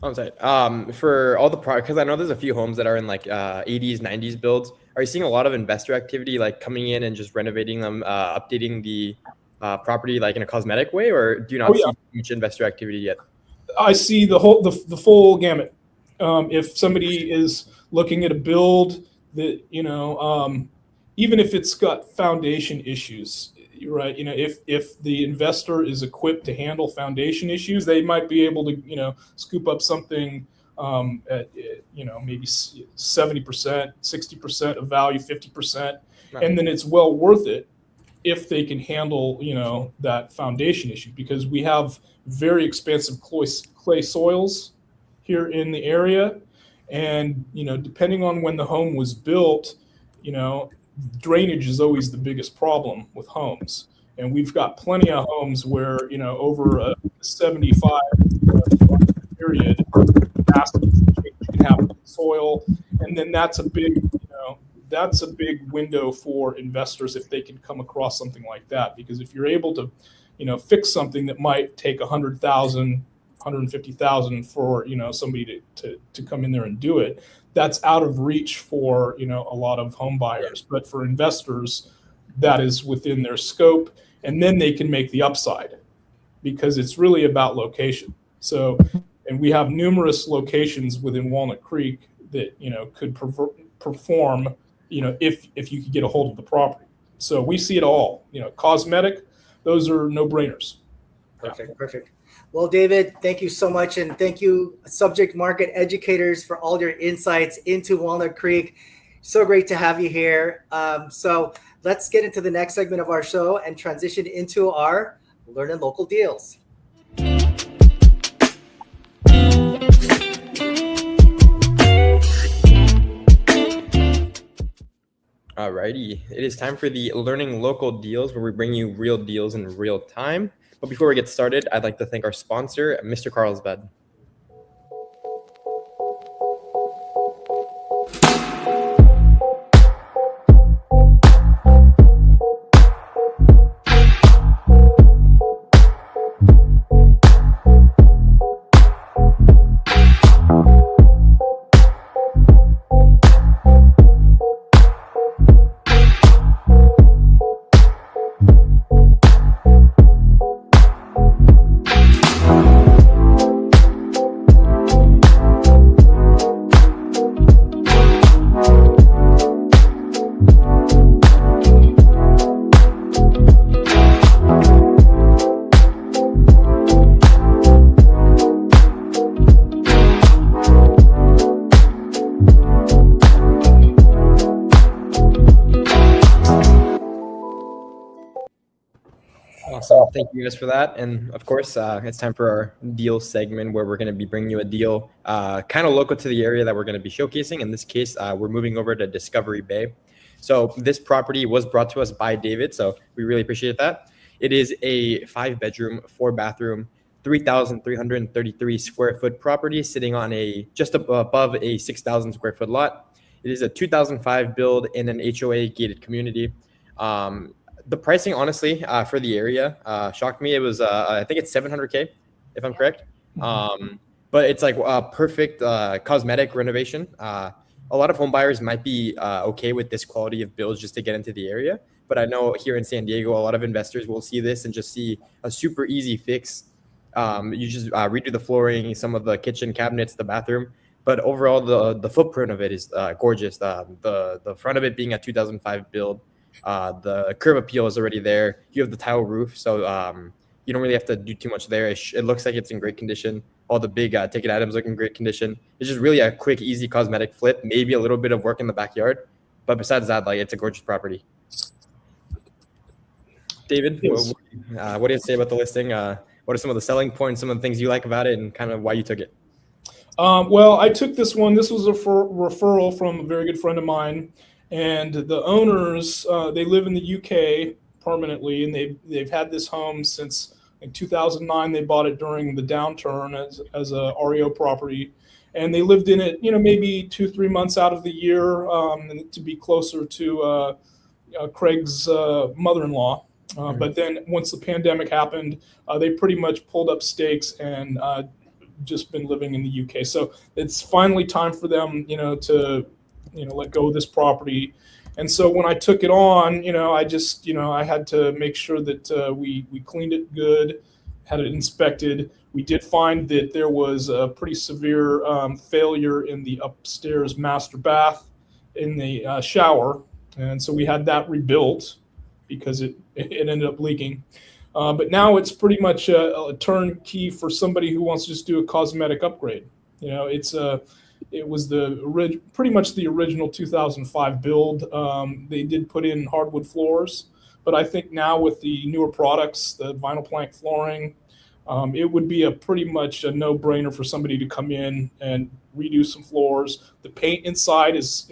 all the product, because I know there's a few homes that are in like 80s, 90s builds. Are you seeing a lot of investor activity, like coming in and just renovating them, updating the property like in a cosmetic way, or do you not see much investor activity yet? I see the full gamut. If somebody is looking at a build that even if it's got foundation issues, right? If the investor is equipped to handle foundation issues, they might be able to scoop up something at maybe 70%, 60% of value, 50%, and then it's well worth it if they can handle that foundation issue, because we have very expensive clay soils here in the area, and depending on when the home was built, drainage is always the biggest problem with homes. And we've got plenty of homes where over a 75 period, massive change can happen to the soil, and then that's a big window for investors if they can come across something like that. Because if you're able to fix something that might take $100,000, $150,000 for somebody to come in there and do it, that's out of reach for a lot of home buyers. But for investors, that is within their scope, and then they can make the upside, because it's really about location. So, and we have numerous locations within Walnut Creek that could perform if you could get a hold of the property. So we see it all. Cosmetic, those are no-brainers. Perfect. Well, David, thank you so much. And thank you, subject market educators, for all your insights into Walnut Creek. So great to have you here. So let's get into the next segment of our show and transition into our Learning Local Deals. Alrighty, it is time for the Learning Local Deals, where we bring you real deals in real time. But before we get started, I'd like to thank our sponsor, Mr. Carlsbad. Awesome. Thank you guys for that. And of course, it's time for our deal segment, where we're going to be bringing you a deal kind of local to the area that we're going to be showcasing. In this case, we're moving over to Discovery Bay. So this property was brought to us by David, so we really appreciate that. It is a 5-bedroom, 4-bathroom, 3,333 square foot property sitting on just above a 6,000 square foot lot. It is a 2005 build in an HOA gated community. The pricing, honestly, for the area shocked me. It was, I think it's $700K, if I'm correct. But it's like a perfect cosmetic renovation. A lot of home buyers might be okay with this quality of builds just to get into the area. But I know here in San Diego, a lot of investors will see this and just see a super easy fix. You just redo the flooring, some of the kitchen cabinets, the bathroom. But overall, the footprint of it is gorgeous. The front of it being a 2005 build. The curb appeal is already there. You have the tile roof, so you don't really have to do too much there. It looks like it's in great condition. All the big ticket items look in great condition. It's just really a quick, easy cosmetic flip, maybe a little bit of work in the backyard. But besides that, like, it's a gorgeous property. David, Yes. what do you say about the listing? What are some of the selling points, some of the things you like about it, and kind of why you took it? Well, I took this one. This was a referral from a very good friend of mine. And the owners, they live in the UK permanently, and they've had this home since in 2009. They bought it during the downturn as a REO property, and they lived in it, maybe 2-3 months out of the year, to be closer to Craig's mother-in-law. But then once the pandemic happened, they pretty much pulled up stakes and just been living in the UK. So it's finally time for them, to let go of this property. And so when I took it on, I just, I had to make sure that we cleaned it good, had it inspected. We did find that there was a pretty severe failure in the upstairs master bath in the shower. And so we had that rebuilt because it ended up leaking. But now it's pretty much a turnkey for somebody who wants to just do a cosmetic upgrade. It was pretty much the original 2005 build. They did put in hardwood floors, but I think now with the newer products, the vinyl plank flooring, it would be pretty much a no-brainer for somebody to come in and redo some floors. The paint inside is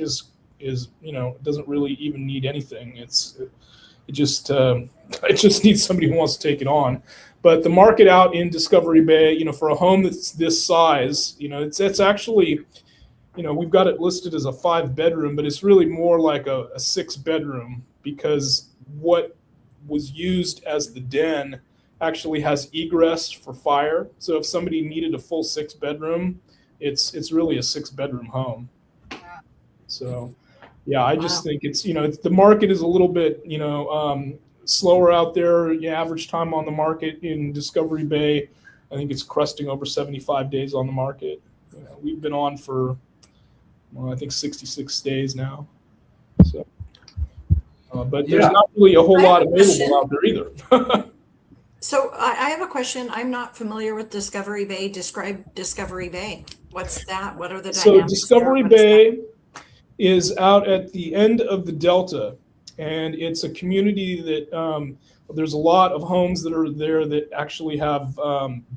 doesn't really even need anything. It just needs somebody who wants to take it on. But the market out in Discovery Bay, for a home that's this size, it's actually, we've got it listed as a 5-bedroom, but it's really more like a 6-bedroom, because what was used as the den actually has egress for fire. So if somebody needed a full 6-bedroom, it's really a 6-bedroom home. So yeah, I just think it's, the market is a little bit, slower out there. Average time on the market in Discovery Bay, I think it's cresting over 75 days on the market. We've been on for, I think 66 days now. So, but there's not really a whole lot available out there either. So I have a question. I'm not familiar with Discovery Bay. Describe Discovery Bay. What's that? What are the dynamics? So Discovery Bay is out at the end of the Delta. And it's a community that there's a lot of homes that are there that actually have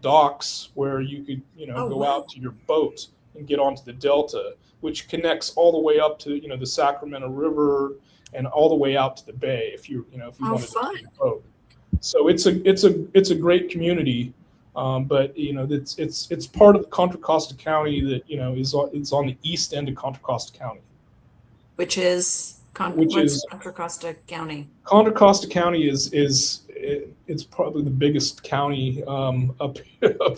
docks where you could, go out to your boat and get onto the Delta, which connects all the way up to, the Sacramento River and all the way out to the bay if you wanted to take a boat. So it's a great community, but it's part of Contra Costa County that is on the east end of Contra Costa County, which is Contra Costa County. Contra Costa County it's probably the biggest county up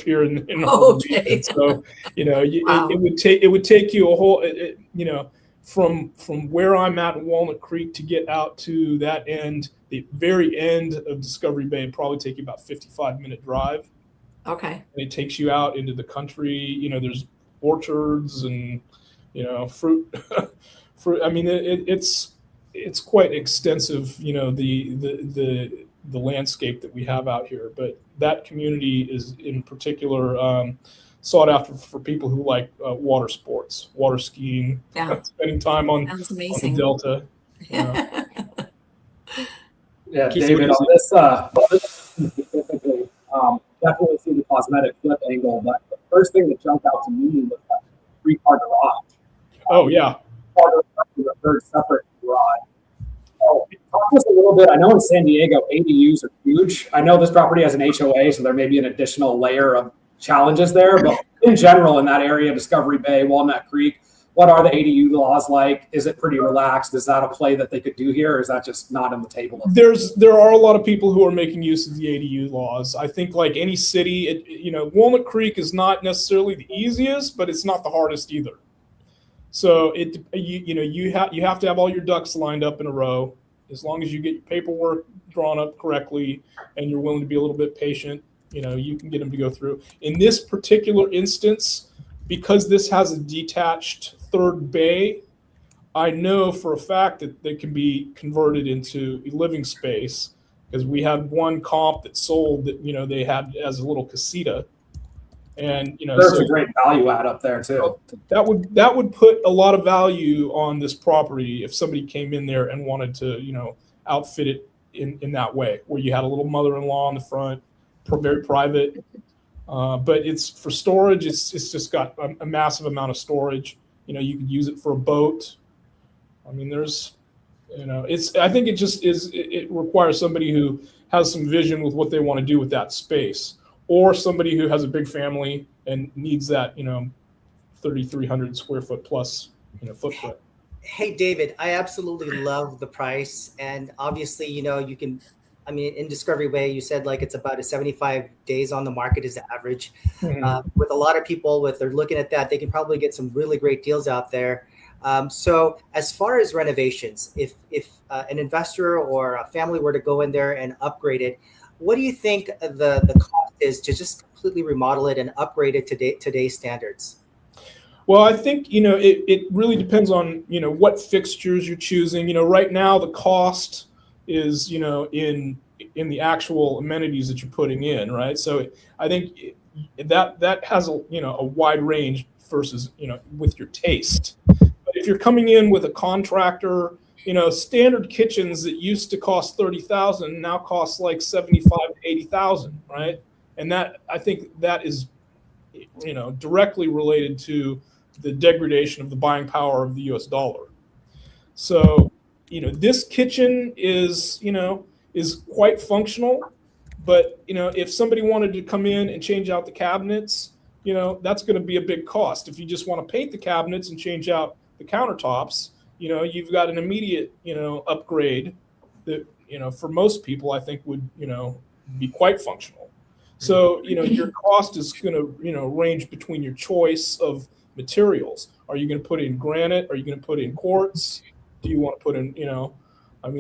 here in okay. So Wow. it would take you a whole from where I'm at in Walnut Creek to get out to that end, the very end of Discovery Bay, it'd probably take you about 55-minute drive. Okay. And it takes you out into the country. There's orchards and fruit. I mean, it's quite extensive, the landscape that we have out here. But that community is in particular sought after for people who like water sports, water skiing, spending time on the Delta. Yeah, David, on this specifically, definitely see the cosmetic flip angle. But the first thing that jumped out to me was that 3-car garage. Oh yeah. The third separate garage. So talk to us a little bit. I know in San Diego, ADUs are huge. I know this property has an HOA, so there may be an additional layer of challenges there. But in general, in that area, Discovery Bay, Walnut Creek, what are the ADU laws like? Is it pretty relaxed? Is that a play that they could do here, or is that just not on the table? There are a lot of people who are making use of the ADU laws. I think like any city, Walnut Creek is not necessarily the easiest, but it's not the hardest either. So you have to have all your ducks lined up in a row. As long as you get your paperwork drawn up correctly and you're willing to be a little bit patient, you can get them to go through. In this particular instance, because this has a detached third bay, I know for a fact that they can be converted into a living space, because we had one comp that sold that, they had as a little casita. And there's a great value add up there too. That would put a lot of value on this property if somebody came in there and wanted to outfit it in that way, where you had a little mother-in-law on the front, very private. But it's for storage. It's just got a massive amount of storage. You could use it for a boat. I mean, there's I think it just is. It requires somebody who has some vision with what they want to do with that space, or somebody who has a big family and needs that, 3,300 square foot plus, footprint. Hey, David, I absolutely love the price. And obviously, you can, in Discovery Bay, you said like it's about 75 days on the market is the average. Mm-hmm. With a lot of people, if they're looking at that, they can probably get some really great deals out there. So as far as renovations, if an investor or a family were to go in there and upgrade it, what do you think the cost is to just completely remodel it and upgrade it to today's standards? Well, I think, it really depends on, what fixtures you're choosing. Right now the cost is, in the actual amenities that you're putting in, right? So I think that has a wide range versus, with your taste. But if you're coming in with a contractor, standard kitchens that used to cost $30,000 now cost like $75,000 to $80,000, right? And that, I think that is, directly related to the degradation of the buying power of the U.S. dollar. So, this kitchen is quite functional, but if somebody wanted to come in and change out the cabinets, that's going to be a big cost. If you just want to paint the cabinets and change out the countertops, you've got an immediate, upgrade that, for most people, I think would, be quite functional. So, your cost is going to, range between your choice of materials. Are you going to put in granite? Are you going to put in quartz? Do you want to put in,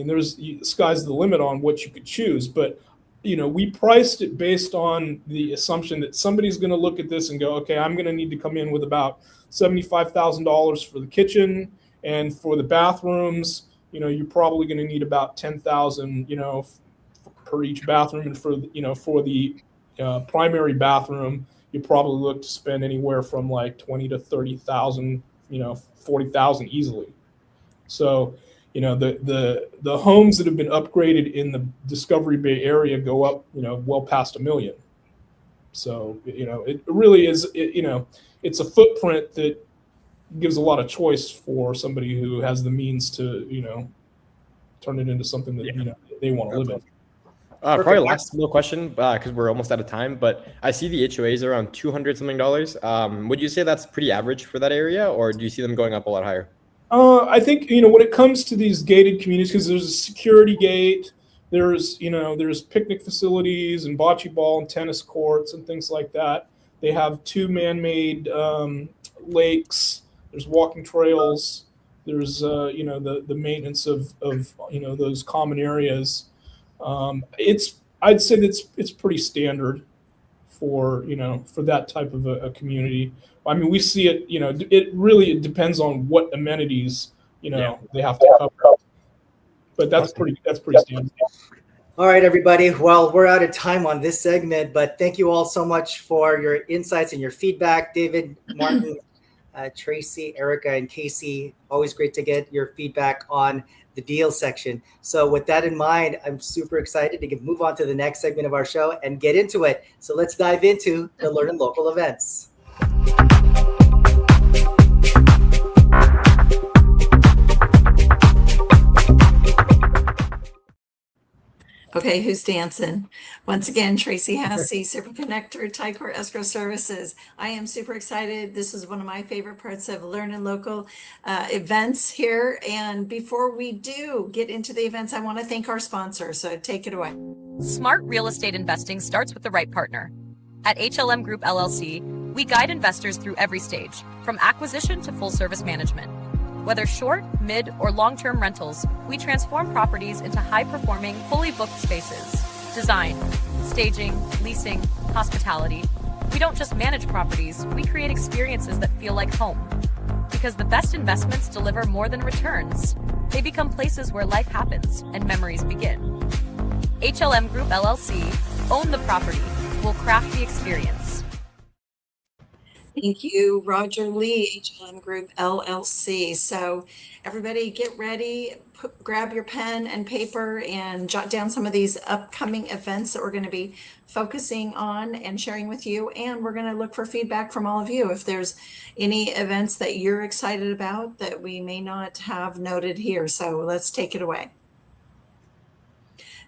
there's the sky's the limit on what you could choose. But, we priced it based on the assumption that somebody's going to look at this and go, okay, I'm going to need to come in with about $75,000 for the kitchen. And for the bathrooms, you're probably going to need about $10,000, per each bathroom. And for the primary bathroom, you probably look to spend anywhere from like $20,000 to $30,000, $40,000 easily. So, the homes that have been upgraded in the Discovery Bay area go up, well past $1 million. So, it really is, it's a footprint that gives a lot of choice for somebody who has the means to, turn it into something that, they want to live in. Probably last little question, because we're almost out of time, but I see the HOAs around $200 something. Would you say that's pretty average for that area, or do you see them going up a lot higher? I think, when it comes to these gated communities, because there's a security gate, there's picnic facilities and bocce ball and tennis courts and things like that. They have 2 man-made lakes. There's walking trails. There's, the maintenance of those common areas. I'd say it's pretty standard for that type of a community. We see it, it depends on what amenities, they have to cover. But that's pretty standard. All right, everybody. Well, we're out of time on this segment, but thank you all so much for your insights and your feedback. David, Martin, Tracy, Erica, and Casey, always great to get your feedback on the deal section. So with that in mind, I'm super excited to move on to the next segment of our show and get into it. So let's dive into the LEARNin Local events. Okay, who's dancing? Once again, Tracy Hassey, Super Connector, Ticor Escrow Services. I am super excited. This is one of my favorite parts of LEARNin Local events here. And before we do get into the events, I want to thank our sponsor. So take it away. Smart real estate investing starts with the right partner. At HLM Group LLC, we guide investors through every stage, from acquisition to full service management. Whether short, mid, or long-term rentals, we transform properties into high-performing, fully booked spaces. Design, staging, leasing, hospitality. We don't just manage properties, we create experiences that feel like home. Because the best investments deliver more than returns. They become places where life happens and memories begin. HLM Group LLC, own the property, we'll craft the experience. Thank you, Roger Lee, HLM Group LLC. So everybody get ready, grab your pen and paper and jot down some of these upcoming events that we're going to be focusing on and sharing with you. And we're going to look for feedback from all of you. If there's any events that you're excited about that we may not have noted here. So let's take it away.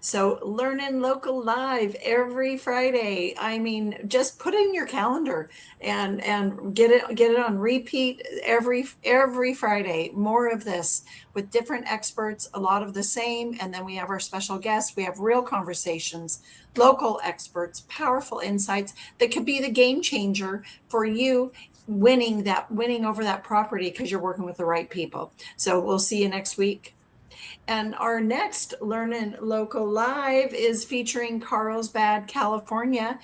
So LEARNin Local Live every Friday. I mean, just put it in your calendar and get it on repeat every Friday. More of this with different experts, a lot of the same. And then we have our special guests. We have real conversations, local experts, powerful insights that could be the game changer for you winning over that property because you're working with the right people. So we'll see you next week. And our next LEARNin Local Live is featuring Carlsbad, California.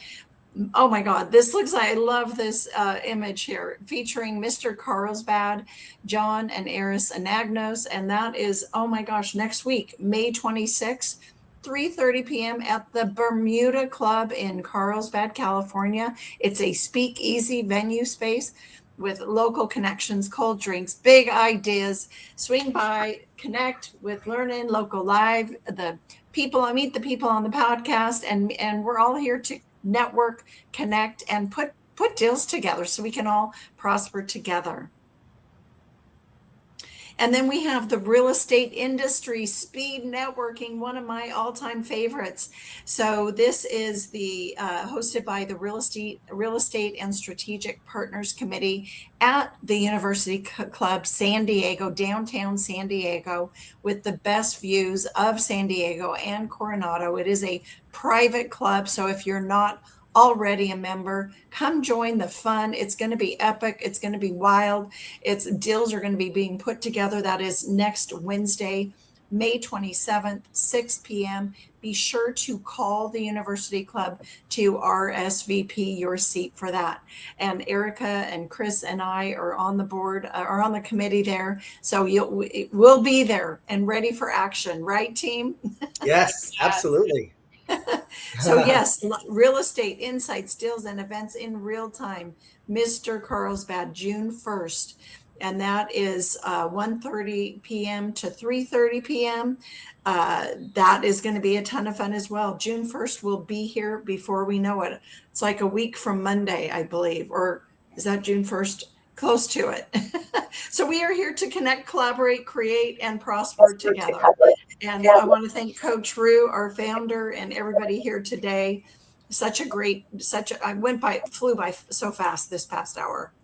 Oh my God, I love this image here, featuring Mr. Carlsbad, John and Eris Anagnos. And that is, oh my gosh, next week, May 26th, 3:30 p.m. at the Bermuda Club in Carlsbad, California. It's a speakeasy venue space with local connections, cold drinks, big ideas. Swing by, connect with LEARNin Local Live. I meet the people on the podcast, and we're all here to network, connect, and put deals together so we can all prosper together. And then we have the real estate industry speed networking, one of my all-time favorites. So this is the hosted by the Real Estate and Strategic Partners Committee at the University Club San Diego, downtown San Diego, with the best views of San Diego and Coronado. It is a private club, so if you're not already a member, come join the fun. It's going to be epic. It's going to be wild. Deals are going to be being put together. That is next Wednesday, May 27th, 6 p.m. Be sure to call the University Club to RSVP your seat for that. And Erica and Chris and I are on the board, are on the committee there. So we'll be there and ready for action. Right, team? Yes, absolutely. So yes, real estate insights, deals, and events in real time. Mr. Carlsbad, June 1st. And that is 1:30 p.m. to 3:30 p.m. That is going to be a ton of fun as well. June 1st will be here before we know it. It's like a week from Monday, I believe. Or is that June 1st? Close to it. So we are here to connect, collaborate, create, and prosper together. And I want to thank Coach Rue, our founder, and everybody here today. Flew by so fast this past hour.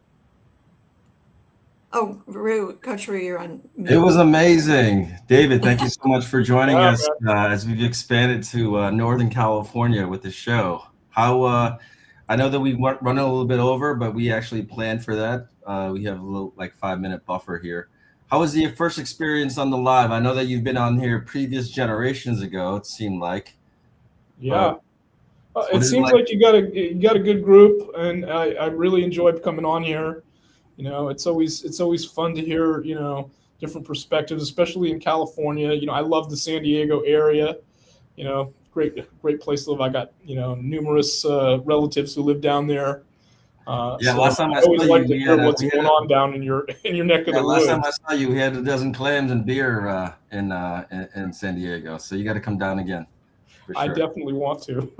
Oh, Coach Rue, you're on mute. It was amazing. David, thank you so much for joining us as we've expanded to Northern California with the show. I know that we run a little bit over, but we actually planned for that. We have a little 5-minute buffer here. How was your first experience on the live? I know that you've been on here previous generations ago, it seemed like. Yeah. It seems like you got a good group, and I really enjoyed coming on here. You know, it's always fun to hear, different perspectives, especially in California. I love the San Diego area. Great place to live. I got, numerous relatives who live down there. Last time I always saw like you, to hear what's going on down in your neck of the woods. Last time I saw you, we had a dozen clams and beer in San Diego. So you got to come down again. For sure. I definitely want to.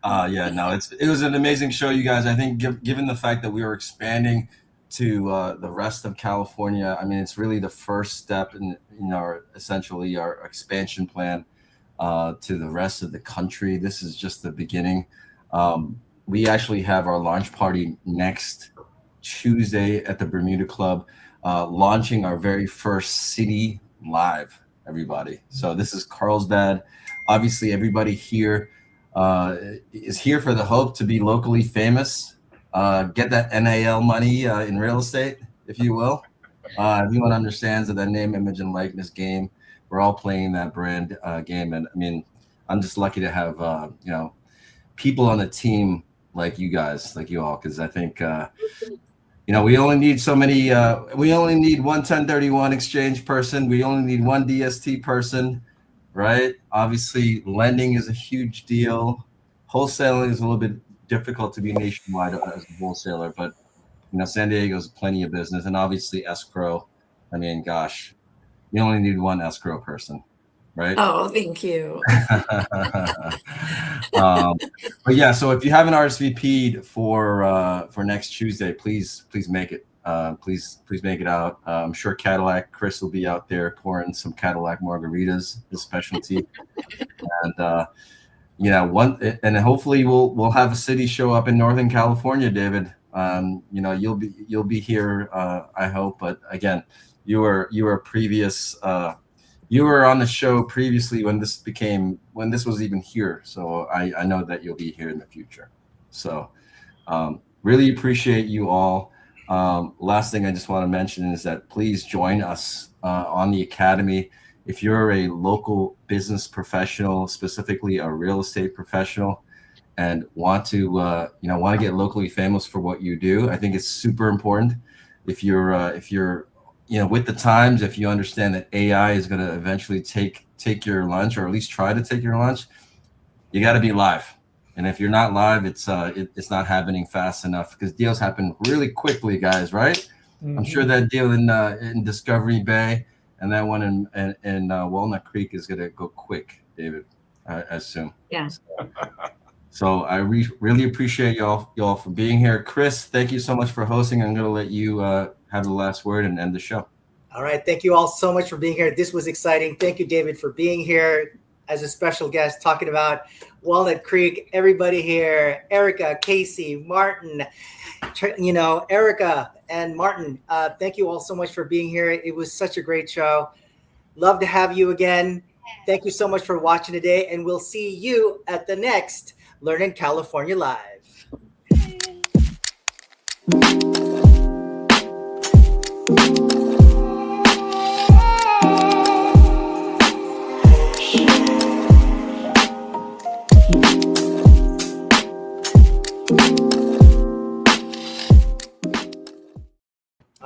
It was an amazing show, you guys. I think given the fact that we were expanding to the rest of California. I mean, it's really the first step in our essentially our expansion plan to the rest of the country. This is just the beginning. We actually have our launch party next Tuesday at the Bermuda Club, launching our very first city live, everybody. So this is Carlsbad. Obviously, everybody here is here for the hope to be locally famous, get that NIL money in real estate, if you will. Everyone understands that name, image, and likeness game. We're all playing that brand game. And I mean, I'm just lucky to have, people on the team like you guys, like you all, because I think, we only need so many, we only need one 1031 exchange person. We only need one DST person, right? Obviously, lending is a huge deal. Wholesaling is a little bit difficult to be nationwide as a wholesaler, but, San Diego's plenty of business. And obviously, escrow. I mean, gosh, you only need one escrow person, right? Oh, thank you. But yeah, so if you haven't RSVP'd for next Tuesday, please make it. Please make it out. I'm sure Chris will be out there pouring some Cadillac margaritas, his specialty, and and hopefully we'll have a city show up in Northern California, David. You'll be here, I hope. But again, you were a previous. You were on the show previously when this was even here. So I know that you'll be here in the future. So really appreciate you all. Last thing I just want to mention is that please join us on the Academy. If you're a local business professional, specifically a real estate professional, and want to get locally famous for what you do, I think it's super important. If you're with the times, if you understand that AI is going to eventually take your lunch, or at least try to take your lunch, you got to be live. And if you're not live, it's not happening fast enough, because deals happen really quickly, guys. Right? Mm-hmm. I'm sure that deal in Discovery Bay and that one in Walnut Creek is going to go quick, David. I assume. Yeah. So I really appreciate y'all for being here. Chris, thank you so much for hosting. I'm going to let you have the last word and end the show. All right. Thank you all so much for being here. This was exciting. Thank you, David, for being here as a special guest talking about Walnut Creek. Everybody here, Erica, Casey, Martin, Erica and Martin, thank you all so much for being here. It was such a great show. Love to have you again. Thank you so much for watching today, and we'll see you at the next LEARNin California Live.